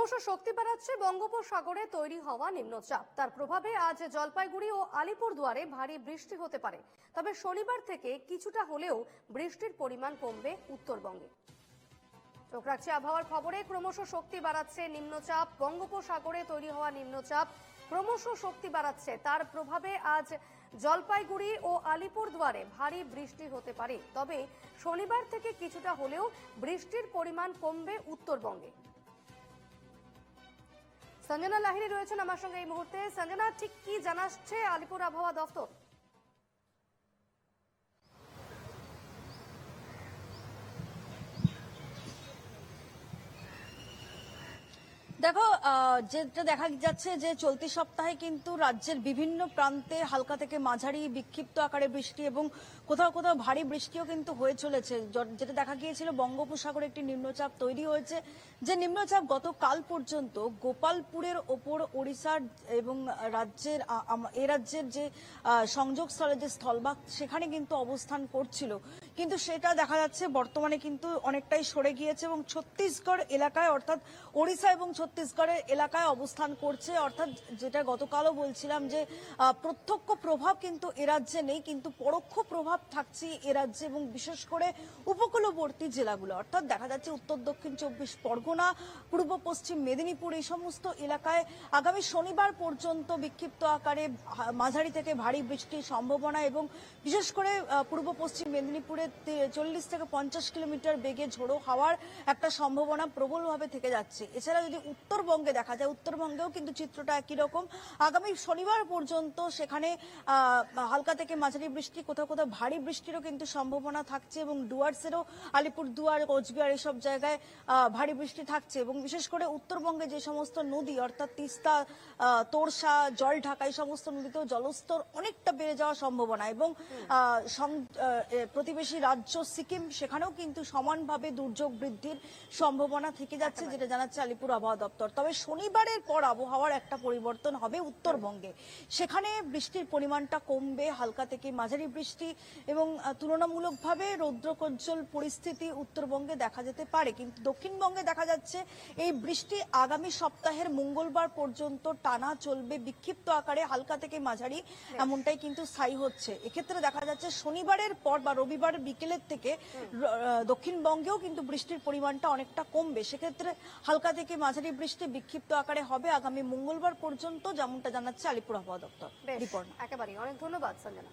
ক্রমশ শক্তি বাড়াচ্ছে বঙ্গোপসাগরে তৈরি হওয়া নিম্নচাপ। তার প্রভাবে আজ জলপাইগুড়ি ও আলিপুরদুয়ারে ভারী বৃষ্টি হতে পারে। তবে শনিবার থেকে কিছুটা হলেও বৃষ্টির পরিমাণ কমবে উত্তরবঙ্গে। চোখ রাখছে আবহাওয়ার খবরে। ক্রমশ শক্তি বাড়াচ্ছে নিম্নচাপ। বঙ্গোপসাগরে তৈরি হওয়া নিম্নচাপ ক্রমশ শক্তি বাড়াচ্ছে। তার প্রভাবে আজ জলপাইগুড়ি ও আলিপুরদুয়ারে ভারী বৃষ্টি হতে পারে। তবে শনিবার থেকে কিছুটা হলেও বৃষ্টির পরিমাণ কমবে উত্তরবঙ্গে। সঞ্জনা লাহিড়ী রয়েছেন আমার সঙ্গে এই মুহূর্তে। সঞ্জনা, ঠিক কি জানাচ্ছে আলিপুর আবহাওয়া দফতর? দেখো, যেটা দেখা যাচ্ছে যে চলতি সপ্তাহে কিন্তু রাজ্যের বিভিন্ন প্রান্তে হালকা থেকে মাঝারি বিক্ষিপ্ত আকারে বৃষ্টি এবং কোথাও কোথাও ভারী বৃষ্টিও কিন্তু হয়ে চলেছে। যেটা দেখা গিয়েছিল বঙ্গোপসাগরে একটি নিম্নচাপ তৈরি হয়েছে, যে নিম্নচাপ গতকাল পর্যন্ত গোপালপুরের ওপর ওড়িশার এবং রাজ্যের এ রাজ্যের যে সংযোগস্থলে যে স্থলভাগ সেখানে কিন্তু অবস্থান করছিল, কিন্তু সেটা দেখা যাচ্ছে বর্তমানে কিন্তু অনেকটাই সরে গিয়েছে এবং ছত্তিশগড় এলাকায় অর্থাৎ ওড়িশা এবং ছত্তিশগড়ের এলাকায় অবস্থান করছে। অর্থাৎ যেটা গতকালও বলছিলাম যে প্রত্যক্ষ প্রভাব কিন্তু এ রাজ্যে নেই, কিন্তু পরোক্ষ প্রভাব থাকছে এ রাজ্যে এবং বিশেষ করে উপকূলবর্তী জেলাগুলো। অর্থাৎ দেখা যাচ্ছে উত্তর দক্ষিণ 24 পরগনা, পূর্ব পশ্চিম মেদিনীপুর, এই সমস্ত এলাকায় আগামী শনিবার পর্যন্ত বিক্ষিপ্ত আকারে মাঝারি থেকে ভারী বৃষ্টির সম্ভাবনা এবং বিশেষ করে পূর্ব পশ্চিম মেদিনীপুরে 40 থেকে 50 কিলোমিটার বেগে ঝোড়ো হাওয়ার একটা সম্ভাবনা প্রবলভাবে থেকে যাচ্ছে। এছাড়া যদি উত্তরবঙ্গে দেখা যায়, উত্তরবঙ্গেও কিন্তু চিত্রটা একই রকম। আগামী শনিবার পর্যন্ত সেখানে হালকা থেকে মাঝারি বৃষ্টি, কোথাও কোথাও ভারী বৃষ্টিরও কিন্তু সম্ভাবনা থাকছে এবং ডুয়ার্সেরও আলিপুরদুয়ার, কোচবিহার এসব জায়গায় ভারী বৃষ্টি থাকছে এবং বিশেষ করে উত্তরবঙ্গে যে সমস্ত নদী অর্থাৎ তিস্তা, তোরসা, জলঢাকা এই সমস্ত নদীতেও জলস্তর অনেকটা বেড়ে যাওয়ার সম্ভাবনা এবং প্রতিবেশী রাজ্য সিকিম সেখানেও কিন্তু সমানভাবে দুর্যোগ বৃদ্ধির সম্ভাবনা থেকে যাচ্ছে, যেটা জানাচ্ছে আলিপুর আবহাওয়া দপ্তর। তবে শনিবারের পর আবহাওয়ার একটা পরিবর্তন হবে উত্তরবঙ্গে। সেখানে বৃষ্টির পরিমাণটা কমবে, হালকা থেকে মাঝারি বৃষ্টি এবং তুলনামূলকভাবে রৌদ্রোজ্জ্বল পরিস্থিতি উত্তরবঙ্গে দেখা যেতে পারে। কিন্তু দক্ষিণবঙ্গে দেখা যাচ্ছে এই বৃষ্টি আগামী সপ্তাহের মঙ্গলবার পর্যন্ত টানা চলবে, বিক্ষিপ্ত আকারে হালকা থেকে মাঝারি এমনটাই কিন্তু স্থায়ী হচ্ছে। এক্ষেত্রে দেখা যাচ্ছে শনিবারের পর বা রবিবার বিকেলের থেকে দক্ষিণবঙ্গেও কিন্তু বৃষ্টির পরিমাণটা অনেকটা কমবে। সেক্ষেত্রে হালকা থেকে মাঝারি বৃষ্টি বিক্ষিপ্ত আকারে হবে আগামী মঙ্গলবার পর্যন্ত, যেমনটা জানাচ্ছে আলিপুর আবহাওয়া দপ্তর। একেবারে অনেক ধন্যবাদ সঞ্জনা।